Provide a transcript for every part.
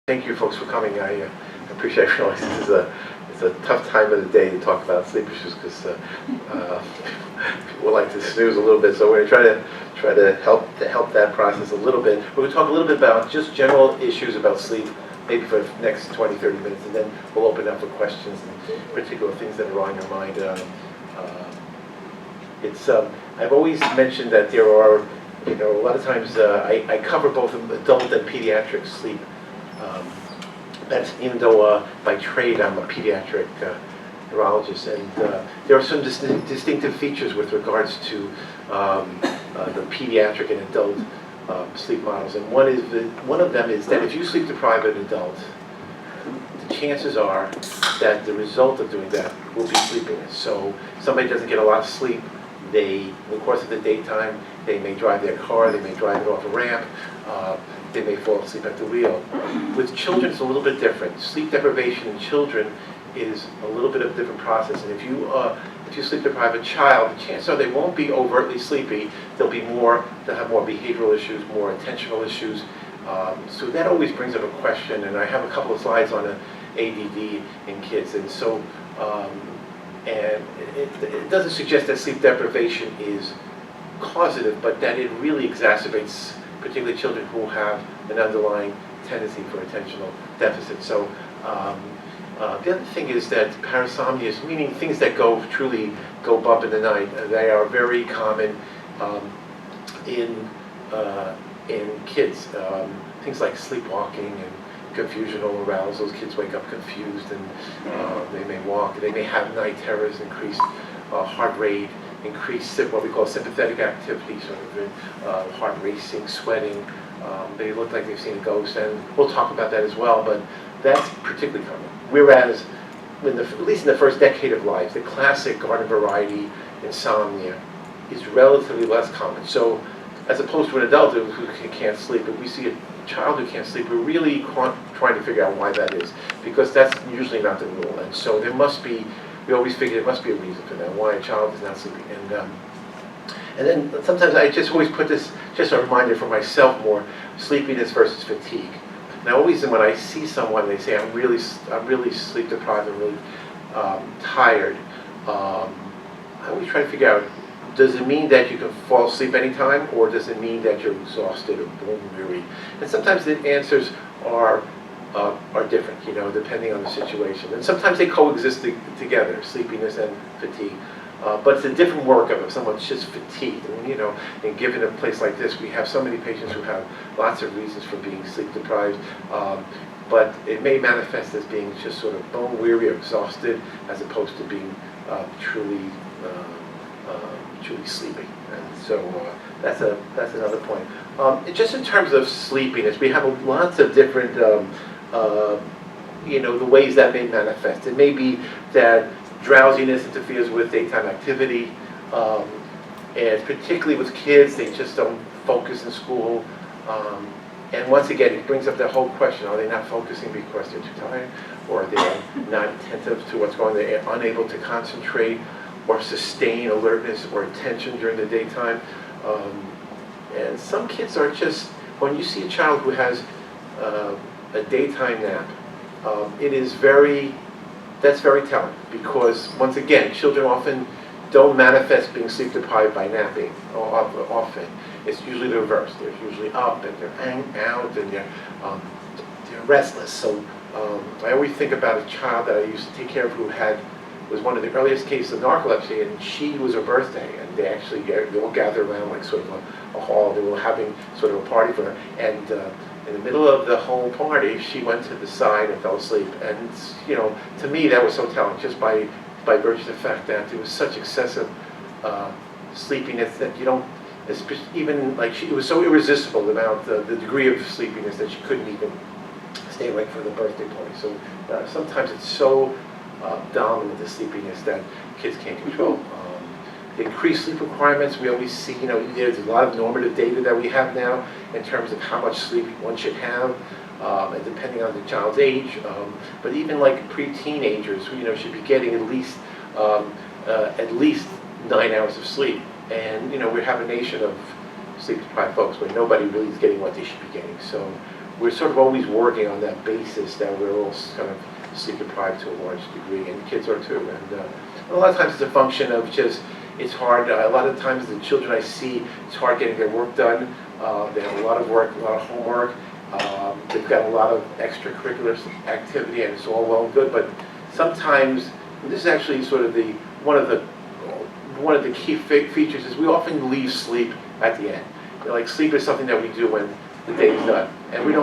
Thank you folks for coming. I appreciate it. I realize it's a tough time of the day to talk about sleep issues because people like to snooze a little bit. So we're going to try to help that process a little bit. We're going to talk a little bit about just general issues about sleep, maybe for the next 20-30 minutes, and then we'll open up for questions and particular things that are on your mind. I've always mentioned that there are, a lot of times I cover both adult and pediatric sleep. That's even though by trade I'm a pediatric neurologist, and there are some distinctive features with regards to the pediatric and adult sleep models. And one of them is that if you sleep deprive an adult, the chances are that the result of doing that will be sleepiness. So somebody doesn't get a lot of sleep. In the course of the daytime, they may drive their car, they may drive it off a ramp, they may fall asleep at the wheel. With children, it's a little bit different. Sleep deprivation in children is a little bit of a different process. And if you sleep deprive a child, the chances are they won't be overtly sleepy. They'll have more behavioral issues, more attentional issues. So that always brings up a question, and I have a couple of slides on ADD in kids. And so, and it doesn't suggest that sleep deprivation is causative, but that it really exacerbates particularly children who have an underlying tendency for attentional deficit. So the other thing is that parasomnias, meaning things that truly go bump in the night, they are very common in kids. Things like sleepwalking and confusional arousals. Kids wake up confused and they may walk. They may have night terrors, increased heart rate, increased what we call sympathetic activity, sort of heart racing, sweating. They look like they've seen a ghost, and we'll talk about that as well, but that's particularly common. Whereas, at least in the first decade of life, the classic garden variety insomnia is relatively less common. So, as opposed to an adult who can't sleep, if we see a child who can't sleep, we're really trying to figure out why that is, because that's usually not the rule. And so we always figure there must be a reason for that, why a child is not sleeping. And then sometimes I just always put this, just a reminder for myself more, sleepiness versus fatigue. Now always when I see someone, they say, I'm really sleep deprived, I'm really tired, I always try to figure out, does it mean that you can fall asleep anytime, or does it mean that you're exhausted or bone weary? And sometimes the answers are different, depending on the situation. And sometimes they coexist together, sleepiness and fatigue. But it's a different workup if someone's just fatigued. And given a place like this, we have so many patients who have lots of reasons for being sleep deprived. But it may manifest as being just sort of bone weary or exhausted, as opposed to being truly sleepy. And so that's another point. Just in terms of sleepiness, we have lots of different the ways that may manifest. It may be that drowsiness interferes with daytime activity, and particularly with kids, they just don't focus in school. And once again, it brings up the whole question, are they not focusing because they're too tired, or are they not attentive to what's going on, they're unable to concentrate or sustain alertness or attention during the daytime. And some kids are just, when you see a child who has a daytime nap, that's very telling, because once again, children often don't manifest being sleep deprived by napping often. It's usually the reverse. They're usually up and they're out and they're restless. So I always think about a child that I used to take care of who was one of the earliest cases of narcolepsy, and she was her birthday, and they all gathered around like sort of a hall. They were having sort of a party for her, and in the middle of the whole party, she went to the side and fell asleep. And to me, that was so telling, just by virtue of the fact that there was such excessive sleepiness that you don't, even like it was so irresistible the degree of sleepiness that she couldn't even stay awake for the birthday party. So sometimes it's so dominant, the sleepiness, that kids can't control. The increased sleep requirements, we always see, there's a lot of normative data that we have now in terms of how much sleep one should have, and depending on the child's age. But even like pre-teenagers, should be getting at least 9 hours of sleep. And we have a nation of sleep-deprived folks where nobody really is getting what they should be getting. So we're sort of always working on that basis that we're all kind of sleep deprived to a large degree, and kids are too. And a lot of times it's a function of just, it's hard. A lot of times the children I see, it's hard getting their work done. They have a lot of work, a lot of homework. They've got a lot of extracurricular activity, and it's all well and good. But sometimes, and this is actually sort of one of the key features is we often leave sleep at the end. Like sleep is something that we do when the day's done, and we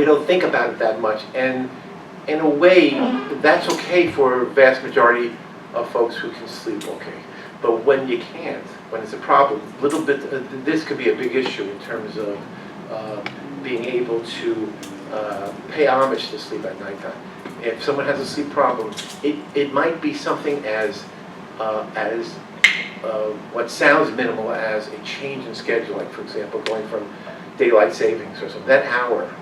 don't think about it that much. And in a way, that's okay for a vast majority of folks who can sleep okay. But when you can't, when it's a problem, this could be a big issue in terms of being able to pay homage to sleep at nighttime. If someone has a sleep problem, it might be something as what sounds minimal as a change in schedule, like for example, going from daylight savings or something. That hour,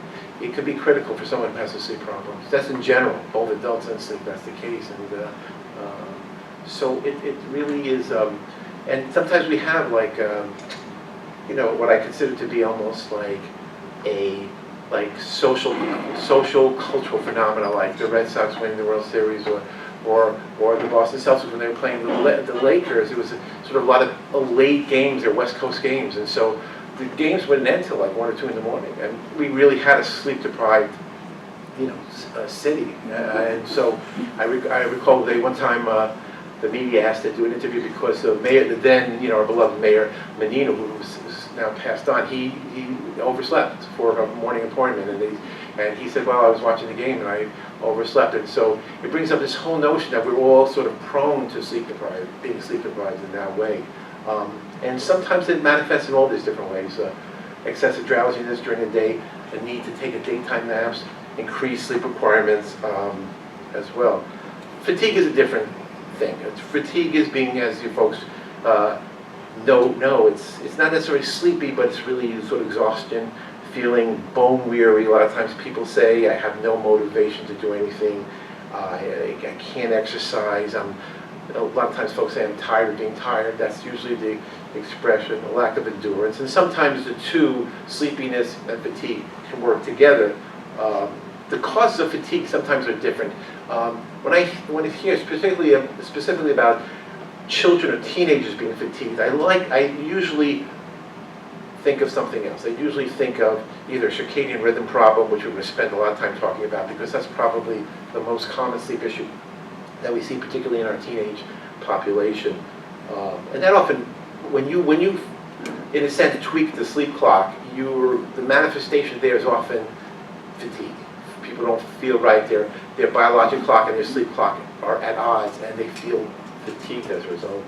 it could be critical for someone who has a sleep problem. That's in general, both adults and sleep, that's the case. And so it really is, and sometimes we have like, what I consider to be almost like a social cultural phenomena, like the Red Sox winning the World Series, or the Boston Celtics when they were playing the Lakers. It was sort of a lot of late games, or West Coast games, and so the games wouldn't end till like 1 or 2 in the morning, and we really had a sleep-deprived, city. And so I recall one time the media asked to do an interview because the mayor, our beloved Mayor Menino, who's now passed on, he overslept for a morning appointment, and he said, well, I was watching the game and I overslept. And so it brings up this whole notion that we're all sort of prone to being sleep deprived in that way. And sometimes it manifests in all these different ways. Excessive drowsiness during the day, the need to take a daytime naps, increased sleep requirements as well. Fatigue is a different thing. Fatigue is being, as you folks know, it's not necessarily sleepy, but it's really sort of exhaustion, feeling bone weary. A lot of times people say, I have no motivation to do anything, I can't exercise, a lot of times folks say I'm tired of being tired. That's usually the expression, a lack of endurance. And sometimes the two, sleepiness and fatigue, can work together. The causes of fatigue sometimes are different. When I hear specifically about children or teenagers being fatigued, I usually think of something else. I usually think of either a circadian rhythm problem, which we're going to spend a lot of time talking about, because that's probably the most common sleep issue that we see, particularly in our teenage population. And that often, when you, in a sense, tweak the sleep clock, the manifestation there is often fatigue. People don't feel right. Their biological clock and their sleep clock are at odds, and they feel fatigued as a result.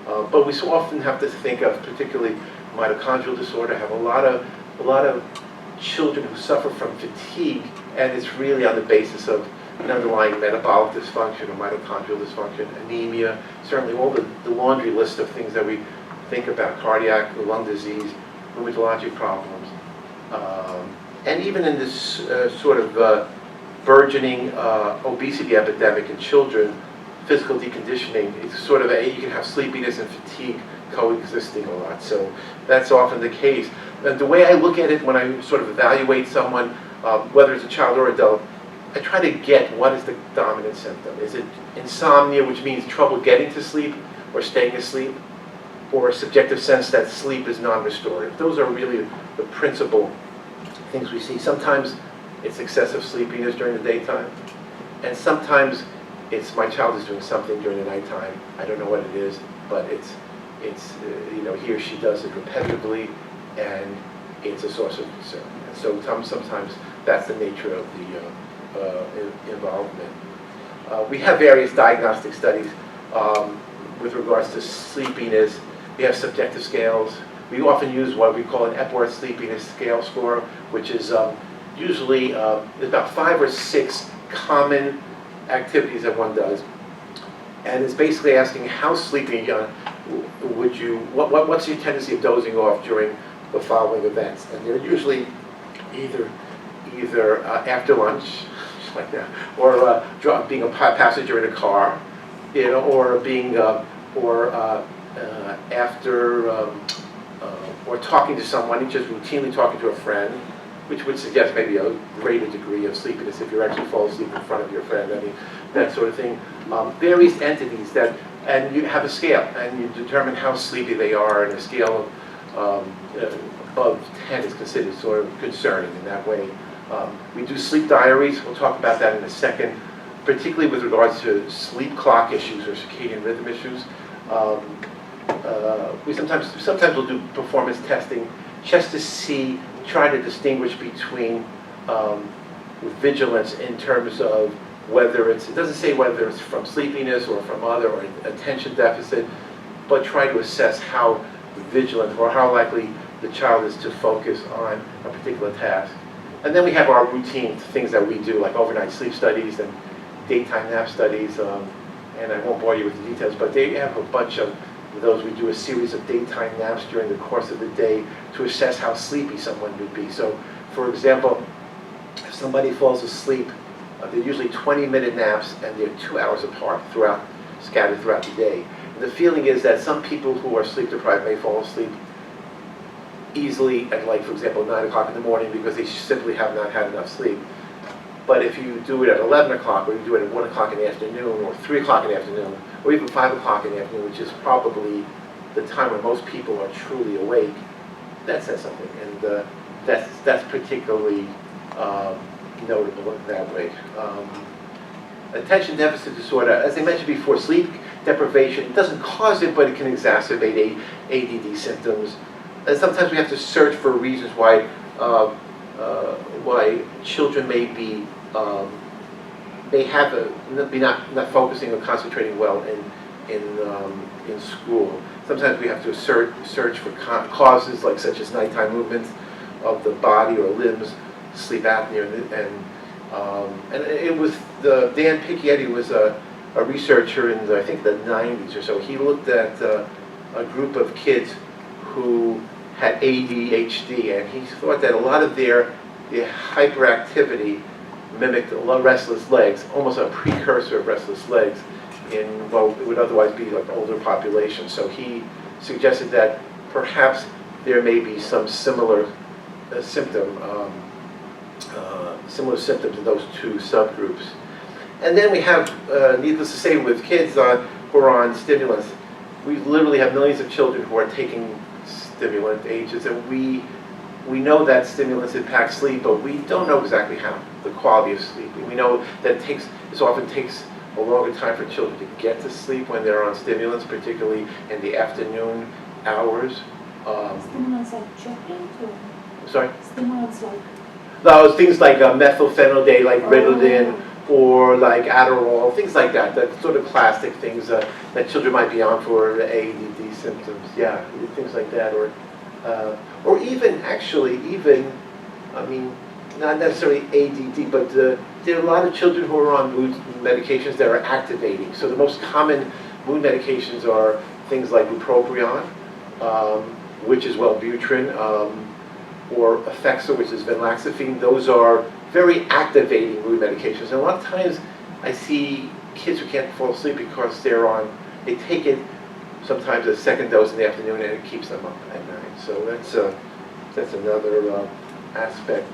But we so often have to think of, particularly mitochondrial disorder, have a lot of children who suffer from fatigue, and it's really on the basis of an underlying metabolic dysfunction or mitochondrial dysfunction, anemia, certainly all the laundry list of things that we think about, cardiac, lung disease, rheumatologic problems. And even in this sort of burgeoning obesity epidemic in children, physical deconditioning, it's sort of you can have sleepiness and fatigue coexisting a lot. So that's often the case. And the way I look at it when I sort of evaluate someone, whether it's a child or adult, I try to get what is the dominant symptom. Is it insomnia, which means trouble getting to sleep or staying asleep, or a subjective sense that sleep is non-restorative? Those are really the principal things we see. Sometimes it's excessive sleepiness during the daytime, and sometimes it's my child is doing something during the nighttime. I don't know what it is, but it's he or she does it repetitively, and it's a source of concern. And so sometimes that's the nature of the involvement. We have various diagnostic studies with regards to sleepiness. We have subjective scales. We often use what we call an Epworth Sleepiness Scale score, which is usually there's about 5 or 6 common activities that one does, and it's basically asking how sleepy would you. What's your tendency of dozing off during the following events? And they're usually either after lunch, just like that, or being a passenger in a car, or being after or talking to someone, just routinely talking to a friend, which would suggest maybe a greater degree of sleepiness if you're actually falling asleep in front of your friend. I mean, that sort of thing. Various entities that, and you have a scale, and you determine how sleepy they are, and a scale of above 10 is considered sort of concerning in that way. We do sleep diaries. We'll talk about that in a second, particularly with regards to sleep clock issues or circadian rhythm issues. We sometimes we'll do performance testing just to see, try to distinguish between vigilance in terms of whether it doesn't say whether it's from sleepiness or from other or attention deficit, but try to assess how vigilant or how likely the child is to focus on a particular task. And then we have our routine things that we do, like overnight sleep studies and daytime nap studies, and I won't bore you with the details, but they have a bunch of those. We do a series of daytime naps during the course of the day to assess how sleepy someone would be. So, for example, if somebody falls asleep, they're usually 20-minute naps, and they're 2 hours apart scattered throughout the day. And the feeling is that some people who are sleep deprived may fall asleep easily at, like, for example, 9 o'clock in the morning because they simply have not had enough sleep. But if you do it at 11 o'clock, or you do it at 1 o'clock in the afternoon, or 3 o'clock in the afternoon, or even 5 o'clock in the afternoon, which is probably the time when most people are truly awake, that says something. And that's particularly notable in that way. Attention deficit disorder, as I mentioned before, sleep deprivation doesn't cause it, but it can exacerbate ADD symptoms. And sometimes we have to search for reasons why children may be not focusing or concentrating well in school. Sometimes we have to search for causes like such as nighttime movements of the body or limbs, sleep apnea, and it was Dan Picchietti was a researcher in I think the 90s or so. He looked at a group of kids who had ADHD, and he thought that a lot of their hyperactivity mimicked restless legs, almost a precursor of restless legs in what would otherwise be like older population. So he suggested that perhaps there may be some similar symptoms in those two subgroups. And then we have, needless to say, with kids who are on stimulants, we literally have millions of children who are taking stimulant agents, and we know that stimulants impact sleep, but we don't know exactly how, the quality of sleep. We know that it often takes a longer time for children to get to sleep when they're on stimulants, particularly in the afternoon hours. Stimulants like chocolate or? Sorry? Stimulants like? No, things like methylphenidate, like Ritalin, or like Adderall, things like that. That sort of classic things that children might be on for ADD symptoms. Yeah, things like that, or even I mean, not necessarily ADD, but there are a lot of children who are on mood medications that are activating. So the most common mood medications are things like bupropion, which is Wellbutrin, or Effexor, which is venlafaxine. Those are very activating mood medications. And a lot of times I see kids who can't fall asleep because they take it sometimes a second dose in the afternoon, and it keeps them up at night. So that's another aspect.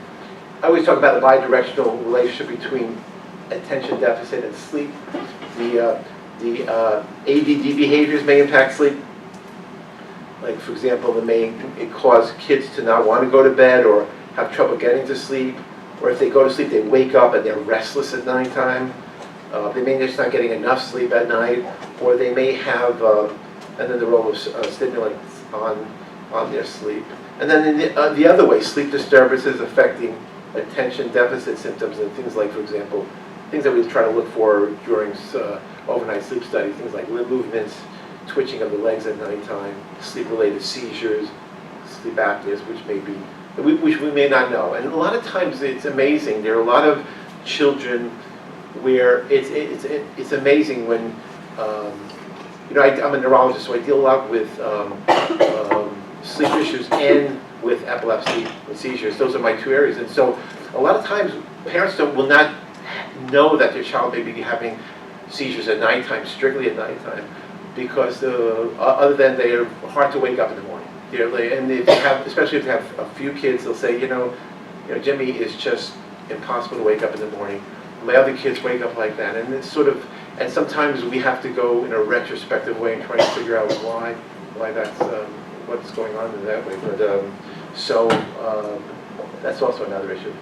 I always talk about the bidirectional relationship between attention deficit and sleep. The ADD behaviors may impact sleep. Like, for example, it cause kids to not want to go to bed or have trouble getting to sleep. Or if they go to sleep, they wake up and they're restless at nighttime. They may just not getting enough sleep at night, or they may have, and then the role of stimulants on their sleep. And then in the other way, sleep disturbances affecting attention deficit symptoms and things like, for example, things that we try to look for during overnight sleep studies, things like limb movements, twitching of the legs at nighttime, sleep-related seizures, sleep apneas, which we may not know. And a lot of times it's amazing. There are a lot of children where it's amazing when, I'm a neurologist, so I deal a lot with sleep issues and with epilepsy and seizures. Those are my two areas. And so a lot of times parents will not know that their child may be having seizures at nighttime, strictly at nighttime, because other than they are hard to wake up in the morning. And if you have, especially if you have a few kids, they'll say, you know, Jimmy is just impossible to wake up in the morning. My other kids wake up like that, and it's sort of, and sometimes we have to go in a retrospective way and try to figure out why that's, what's going on in that way. But that's also another issue.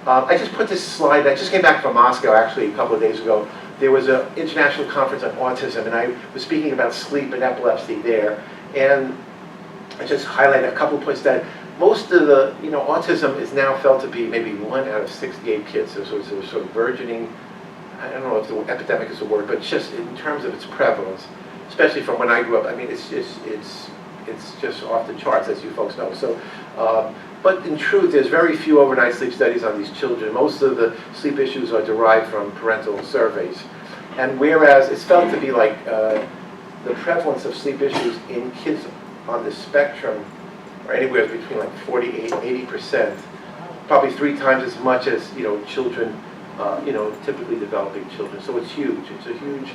I just put this slide, I just came back from Moscow actually a couple of days ago. There was an international conference on autism, and I was speaking about sleep and epilepsy there. And I just highlighted a couple of points that most of the, you know, autism is now felt to be maybe 1 out of 68 kids. So it's a sort of burgeoning, I don't know if the epidemic is a word, but just in terms of its prevalence, especially from when I grew up, I mean, it's just off the charts, as you folks know. So, but in truth, there's very few overnight sleep studies on these children. Most of the sleep issues are derived from parental surveys. And whereas it's felt to be like the prevalence of sleep issues in kids on the spectrum are anywhere between like 48 and 80%, probably 3 times as much as, you know, children, you know, typically developing children. So it's huge. It's a huge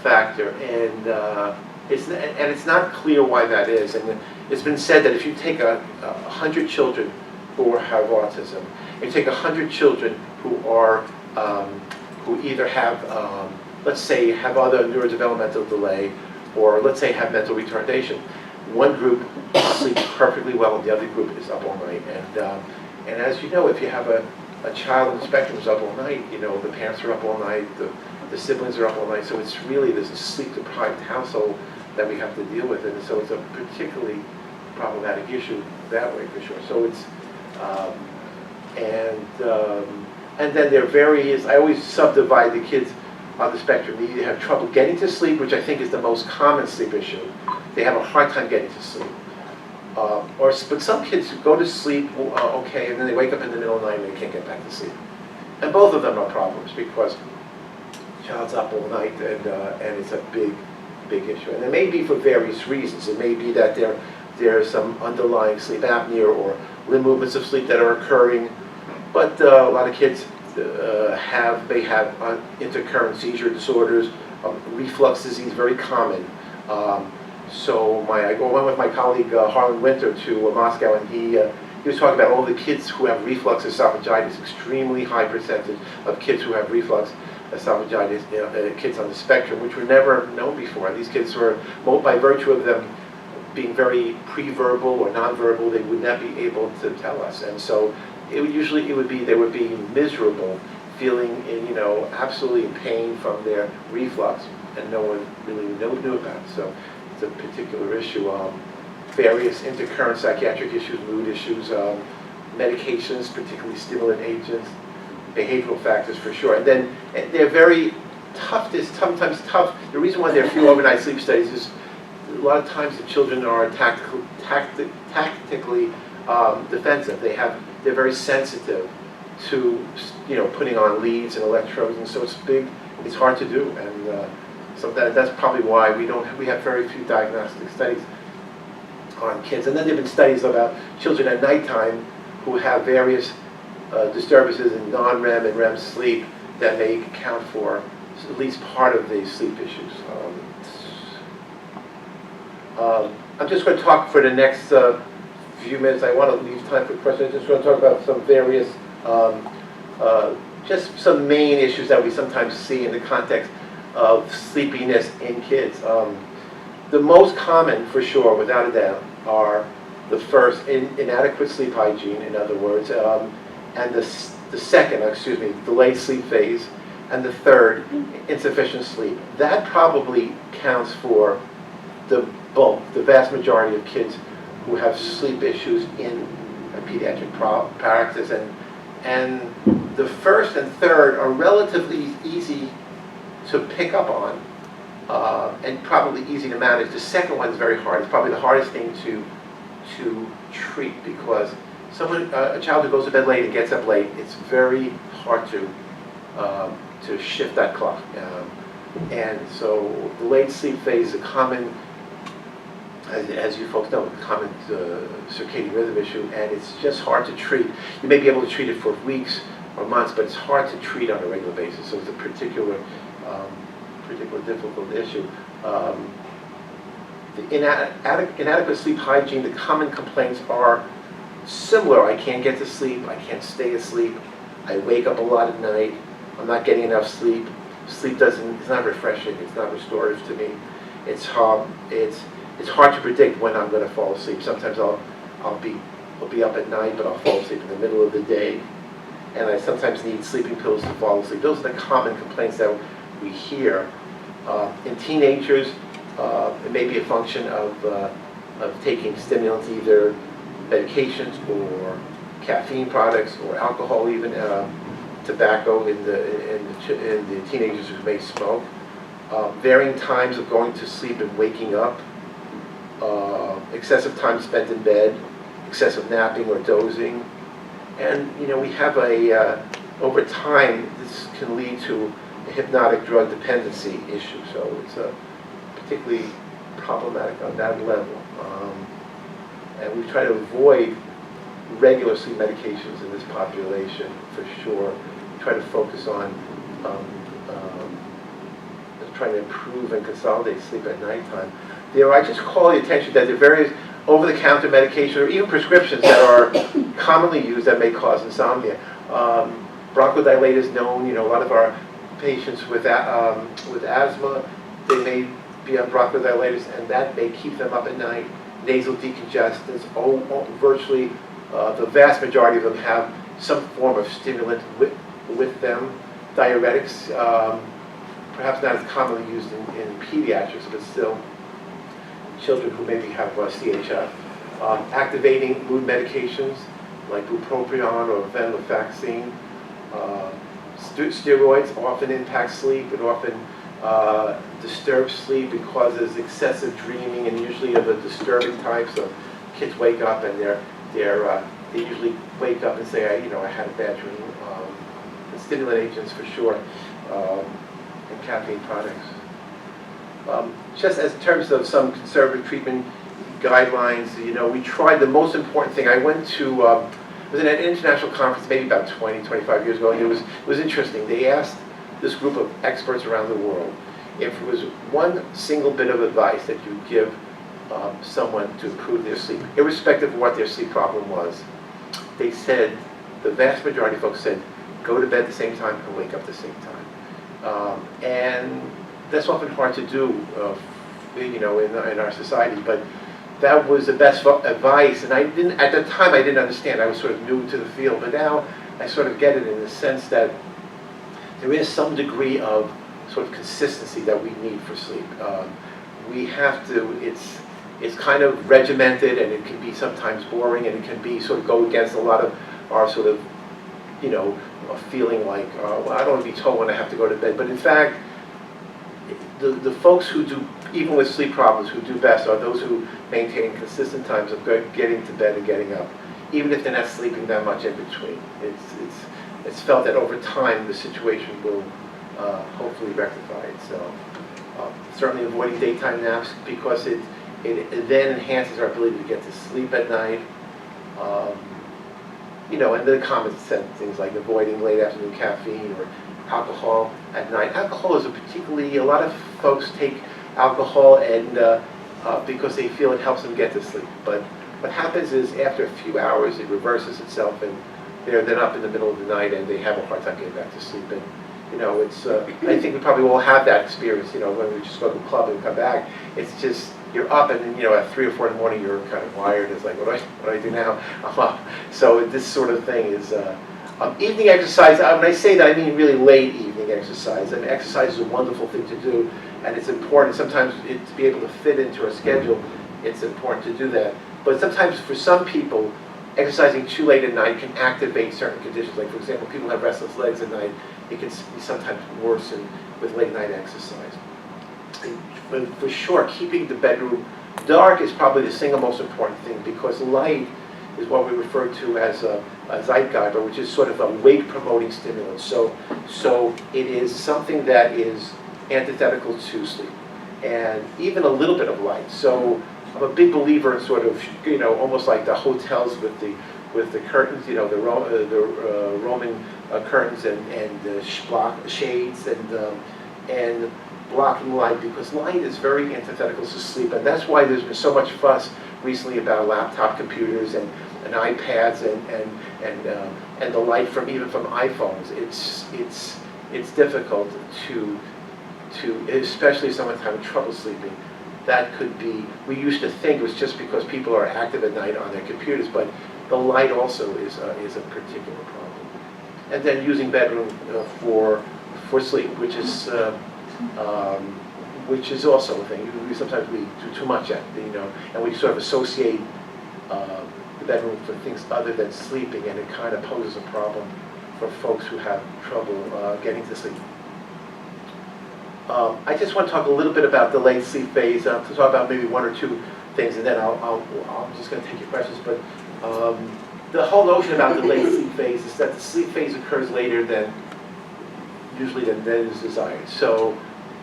factor, and it's not clear why that is. And it's been said that if you take 100 children who have autism, you take 100 children who are who either have, let's say, have other neurodevelopmental delay, or let's say have mental retardation. One group sleeps perfectly well, and the other group is up all night. And as you know, if you have a child on the spectrum who's up all night, you know, the parents are up all night, the siblings are up all night. So it's really, there's a sleep-deprived household that we have to deal with, and so it's a particularly problematic issue that way for sure. So it's and then there are various. I always subdivide the kids on the spectrum. They either have trouble getting to sleep, which I think is the most common sleep issue. They have a hard time getting to sleep. But some kids go to sleep okay, and then they wake up in the middle of the night and they can't get back to sleep. And both of them are problems because the child's up all night, and it's a big issue. And it may be for various reasons. It may be that there's some underlying sleep apnea or limb movements of sleep that are occurring. But a lot of kids may have intercurrent seizure disorders, reflux disease, very common. So I went with my colleague Harlan Winter to Moscow, and he was talking about all the kids who have reflux esophagitis, extremely high percentage of kids who have reflux esophagitis, kids on the spectrum, which were never known before. These kids were, by virtue of them being very pre-verbal or nonverbal, they would not be able to tell us. And so they would be miserable, feeling absolutely in pain from their reflux, and no one really knew about it. So it's a particular issue. Various intercurrent psychiatric issues, mood issues, medications, particularly stimulant agents, behavioral factors for sure. And then they're very tough. Sometimes tough. The reason why there are few overnight sleep studies is a lot of times the children are tactically defensive. They're very sensitive to putting on leads and electrodes, and so it's hard to do. And so that's probably why we have very few diagnostic studies on kids. And then there have been studies about children at nighttime who have various disturbances in non-REM and REM sleep that may account for at least part of the sleep issues. I'm just going to talk for the next few minutes. I want to leave time for questions. I just want to talk about some various, just some main issues that we sometimes see in the context of sleepiness in kids. The most common, for sure, without a doubt, are the first, inadequate sleep hygiene, in other words, and the second, delayed sleep phase, and the third, insufficient sleep. That probably counts for the bulk, the vast majority of kids who have sleep issues in a pediatric practice. And the first and third are relatively easy to pick up on, and probably easy to manage. The second one is very hard. It's probably the hardest thing to treat, because a child who goes to bed late and gets up late, it's very hard to shift that clock. And so the late sleep phase is a common, as you folks know, common circadian rhythm issue, and it's just hard to treat. You may be able to treat it for weeks or months, but it's hard to treat on a regular basis. So it's a particular difficult issue. The inadequate sleep hygiene, the common complaints are similar. I can't get to sleep. I can't stay asleep. I wake up a lot at night. I'm not getting enough sleep. Sleep it's not refreshing. It's not restorative to me. It's hard to predict when I'm going to fall asleep. Sometimes I'll be up at night, but I'll fall asleep in the middle of the day. And I sometimes need sleeping pills to fall asleep. Those are the common complaints that we hear. In teenagers, it may be a function of taking stimulants, either medications or caffeine products or alcohol, even tobacco in the teenagers who may smoke. Varying times of going to sleep and waking up, excessive time spent in bed, excessive napping or dozing. And we have over time, this can lead to a hypnotic drug dependency issue. So it's particularly problematic on that level. And we try to avoid regular sleep medications in this population for sure. We try to focus on trying to improve and consolidate sleep at nighttime. I just call the attention that there are various over-the-counter medications or even prescriptions that are commonly used that may cause insomnia. Bronchodilator is known. A lot of our patients with asthma, they may be on bronchodilators, and that may keep them up at night. Nasal decongestants, virtually the vast majority of them have some form of stimulant with them. Diuretics, perhaps not as commonly used in pediatrics, but still children who maybe have CHF. Activating mood medications like bupropion or venlafaxine. Steroids often impact sleep and often disturb sleep. It causes excessive dreaming, and usually of a disturbing type. So kids wake up and they usually wake up and say, I had a bad dream. And stimulant agents for sure, and caffeine products. Just as in terms of some conservative treatment guidelines, we tried the most important thing. I went to, it was at an international conference maybe about 20, 25 years ago, and it was interesting. They asked this group of experts around the world if there was one single bit of advice that you'd give someone to improve their sleep, irrespective of what their sleep problem was. They said, the vast majority of folks said, go to bed at the same time and wake up at the same time. And that's often hard to do, in our society, but that was the best advice. And at the time I didn't understand. I was sort of new to the field, but now I sort of get it in the sense that there is some degree of sort of consistency that we need for sleep. We have to, it's kind of regimented, and it can be sometimes boring, and it can be sort of go against a lot of our sort of, feeling like, well, I don't want to be told when I have to go to bed. But in fact, the folks who do, even with sleep problems, who do best are those who maintain consistent times of getting to bed and getting up, even if they're not sleeping that much in between. It's felt that over time the situation will hopefully rectify itself. Certainly avoiding daytime naps, because it then enhances our ability to get to sleep at night. And the common sense things like avoiding late afternoon caffeine or alcohol at night. Alcohol is a lot of folks take alcohol and because they feel it helps them get to sleep. But what happens is after a few hours it reverses itself, and they're then up in the middle of the night and they have a hard time getting back to sleep. And I think we probably all have that experience. When we just go to the club and come back, it's just you're up, and then at 3 or 4 in the morning you're kind of wired. It's like, what do I do now? I'm up. So this sort of thing is evening exercise. When I say that, I mean really late evening exercise. And exercise is a wonderful thing to do, and it's important. Sometimes to be able to fit into our schedule, it's important to do that. But sometimes for some people, exercising too late at night can activate certain conditions. Like, for example, people have restless legs at night. It can be sometimes worsened with late night exercise. But for sure, keeping the bedroom dark is probably the single most important thing, because light is what we refer to as a Zeitgeber, which is sort of a wake-promoting stimulant. So it is something that is antithetical to sleep, and even a little bit of light. So I'm a big believer in sort of, almost like the hotels with the curtains, the Roman curtains and the shades and blocking light, because light is very antithetical to sleep, and that's why there's been so much fuss recently about laptop computers and iPads and the light from even from iPhones. It's difficult to especially if someone's having trouble sleeping. That could be, we used to think it was just because people are active at night on their computers, but the light also is a particular problem. And then using bedroom for sleep, which is also a thing. Sometimes we do too much at, and we sort of associate the bedroom for things other than sleeping, and it kind of poses a problem for folks who have trouble getting to sleep. I just want to talk a little bit about delayed sleep phase, to talk about maybe one or two things, and then I'm just going to take your questions. But the whole notion about delayed sleep phase is that the sleep phase occurs later than usually than is desired. So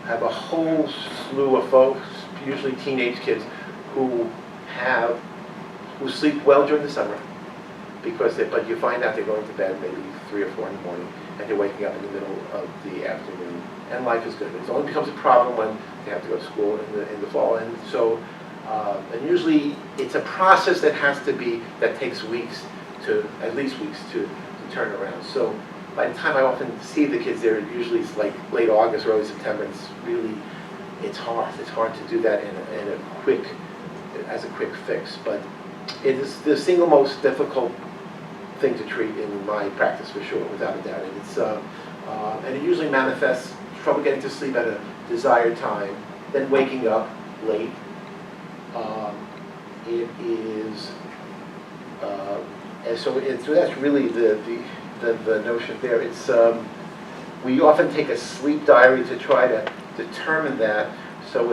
I have a whole slew of folks, usually teenage kids, who sleep well during the summer, but you find out they're going to bed maybe 3 or 4 in the morning, and they're waking up in the middle of the afternoon, and life is good. It only becomes a problem when they have to go to school in the fall, and so and usually it's a process that takes weeks at least weeks to turn around. So by the time I often see the kids, they're usually like late August, early September. It's hard. It's hard to do that as a quick fix, but it is the single most difficult thing to treat in my practice, for sure, without a doubt. And it usually manifests trouble getting to sleep at a desired time, then waking up late. So that's really the notion there. We often take a sleep diary to try to determine that. So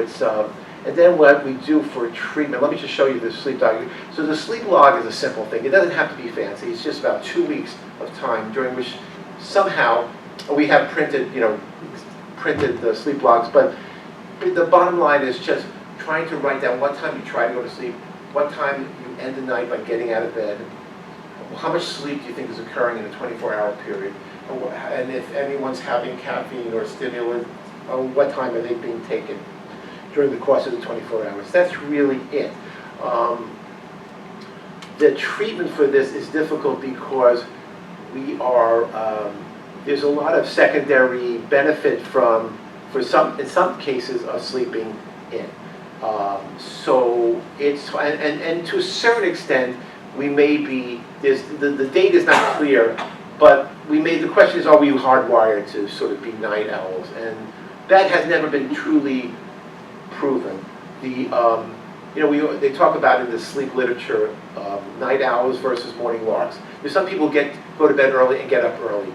and then what we do for treatment, let me just show you the sleep diary. So the sleep log is a simple thing. It doesn't have to be fancy. It's just about 2 weeks of time during which somehow we have printed the sleep logs. But the bottom line is just trying to write down what time you try to go to sleep, what time you end the night by getting out of bed, how much sleep do you think is occurring in a 24-hour period, and if anyone's having caffeine or stimulant, what time are they being taken during the course of the 24 hours. That's really it. The treatment for this is difficult because there's a lot of secondary benefit in some cases of sleeping in. So and to a certain extent, we may be, the data is not clear, but the question is, are we hardwired to sort of be night owls? And that has never been truly proven. They talk about in the sleep literature, night owls versus morning larks. Some people go to bed early and get up early.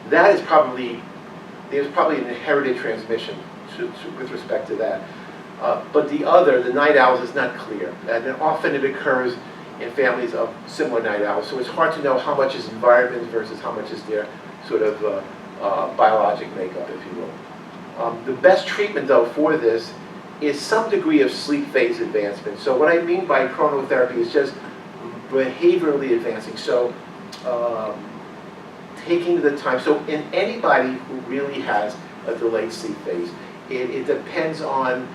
There's probably an inherited transmission with respect to that. But the night owls, is not clear. And often it occurs in families of similar night owls. So it's hard to know how much is environment versus how much is their sort of biologic makeup, if you will. The best treatment, though, for this is some degree of sleep phase advancement. So what I mean by chronotherapy is just behaviorally advancing. So taking the time. So in anybody who really has a delayed sleep phase, it depends on,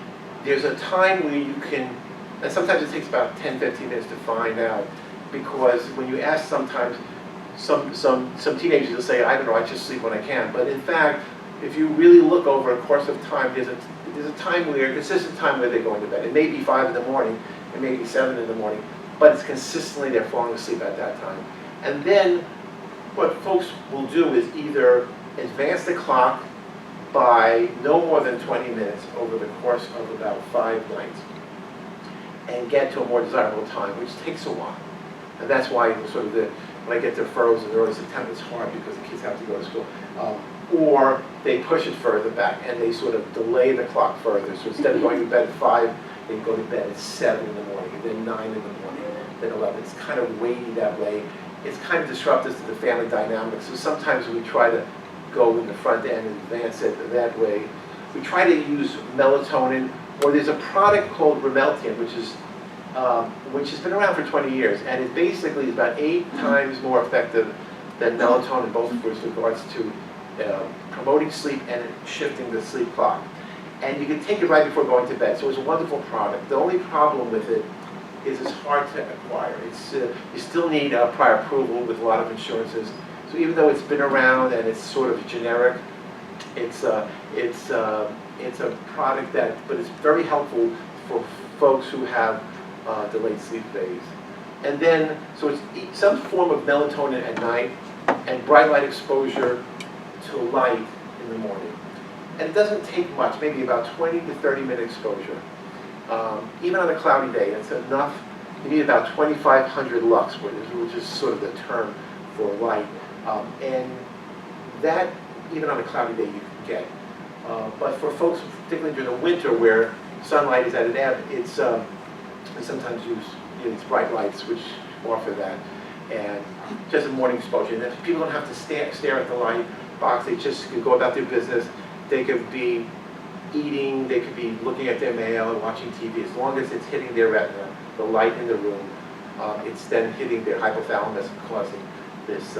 there's a time where you can, and sometimes it takes about 10, 15 minutes to find out, because when you ask sometimes, some teenagers will say, I don't know, I just sleep when I can. But in fact, if you really look over a course of time, there's a consistent time where they're going to bed. It may be 5 in the morning, it may be 7 in the morning, but it's consistently they're falling asleep at that time. And then what folks will do is either advance the clock by no more than 20 minutes over the course of about 5 nights and get to a more desirable time, which takes a while. And that's why when I get deferrals in early September, it's hard because the kids have to go to school. Or they push it further back and they sort of delay the clock further. So instead of going to bed at 5, they go to bed at 7 in the morning, and then 9 in the morning, then 11. It's kind of weighty that way. It's kind of disruptive to the family dynamic. So sometimes we try to go in the front end and advance it that way. We try to use melatonin, or there's a product called Remeltian, which has been around for 20 years, and it basically is about 8 times more effective than melatonin, both with regards to promoting sleep and shifting the sleep clock. And you can take it right before going to bed, so it's a wonderful product. The only problem with it is hard to acquire. It's, you still need prior approval with a lot of insurances. So even though it's been around and it's sort of generic, it's a product that, but it's very helpful for folks who have delayed sleep phase. And then, so it's some form of melatonin at night and bright light exposure to light in the morning. And it doesn't take much, maybe about 20 to 30-minute exposure. Even on a cloudy day, it's enough. You need about 2,500 lux, which is sort of the term for light. And that, even on a cloudy day, you can get. But for folks, particularly during the winter where sunlight is at an ebb, it's, we sometimes use these bright lights which offer that. And just a morning exposure. And if people don't have to stare at the light box, they just can go about their business. They could be eating, they could be looking at their mail, watching TV. As long as it's hitting their retina, the light in the room, it's then hitting their hypothalamus and causing this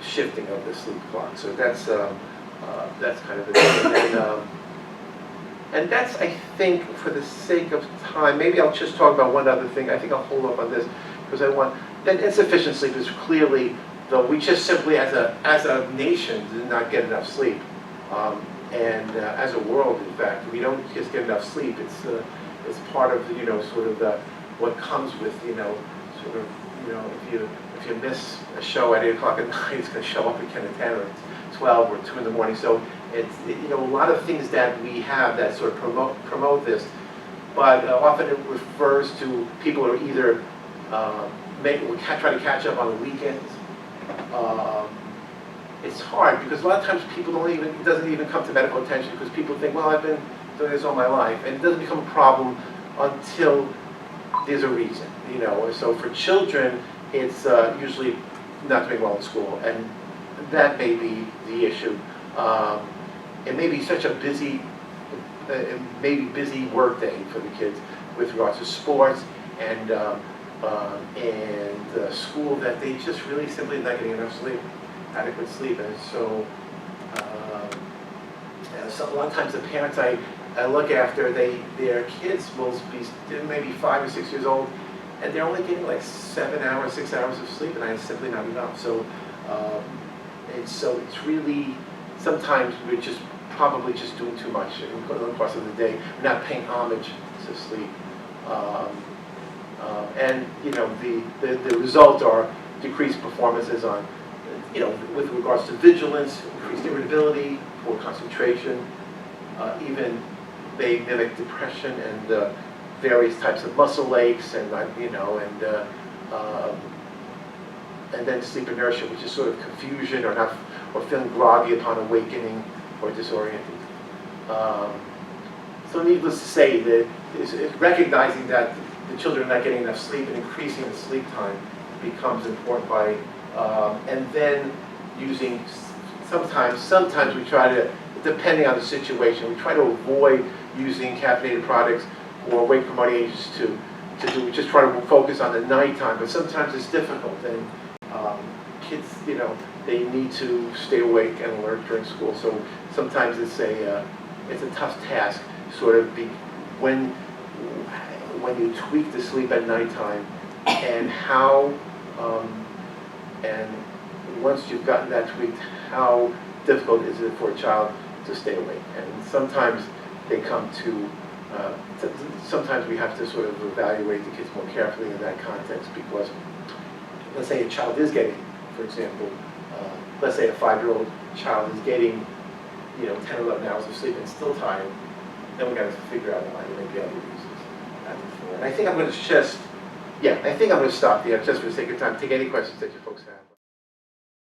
shifting of the sleep clock. So that's kind of it. And that's, I think, for the sake of time, maybe I'll just talk about one other thing. I think I'll hold up on this because I want, then insufficient sleep is clearly, though we just simply as a nation did not get enough sleep. And as a world, in fact, we don't just get enough sleep. It's part of, you know, sort of what comes with, you know, sort of, you know, if you miss a show at 8 o'clock at night, it's going to show up again at 10 or 12 or 2 in the morning. So it's, you know, a lot of things that we have that sort of promote this, but often it refers to people who are either try to catch up on the weekends. It's hard because a lot of times people don't even, it doesn't even come to medical attention because people think, well, I've been doing this all my life, and it doesn't become a problem until there's a reason, you know. So for children, it's usually not doing well in school, and that may be the issue. It may be such a busy, busy work day for the kids with regards to sports and school that they just really simply not getting enough sleep, adequate sleep. And so, so a lot of times the parents I look after, their kids will be maybe 5 or 6 years old, and they're only getting like 7 hours, 6 hours of sleep, and it's simply not enough. So, it's really, sometimes we're just probably just doing too much in the course of the day. We're not paying homage to sleep. And you know, the result are decreased performances on, you know, with regards to vigilance, increased irritability, poor concentration, even they mimic depression and various types of muscle aches, and you know, and then sleep inertia, which is sort of confusion or feeling groggy upon awakening or disoriented. So needless to say, that is recognizing that the children are not getting enough sleep and increasing the sleep time becomes important by, and then using, sometimes we try to, depending on the situation, we try to avoid using caffeinated products or wake promoting agents we just try to focus on the nighttime, but sometimes it's difficult, and kids, you know, they need to stay awake and alert during school, so sometimes it's a tough task, sort of when you tweak the sleep at nighttime, and how, and once you've gotten that tweaked, how difficult is it for a child to stay awake? And sometimes they come to, sometimes we have to sort of evaluate the kids more carefully in that context, because let's say a child is getting, for example, let's say a 5-year-old child is getting, you know, 10 or 11 hours of sleep and still tired, then we got to figure out why there may be other reasons. And I think I'm going to just, I think I'm going to stop there just for the sake of time. Take any questions that you folks have.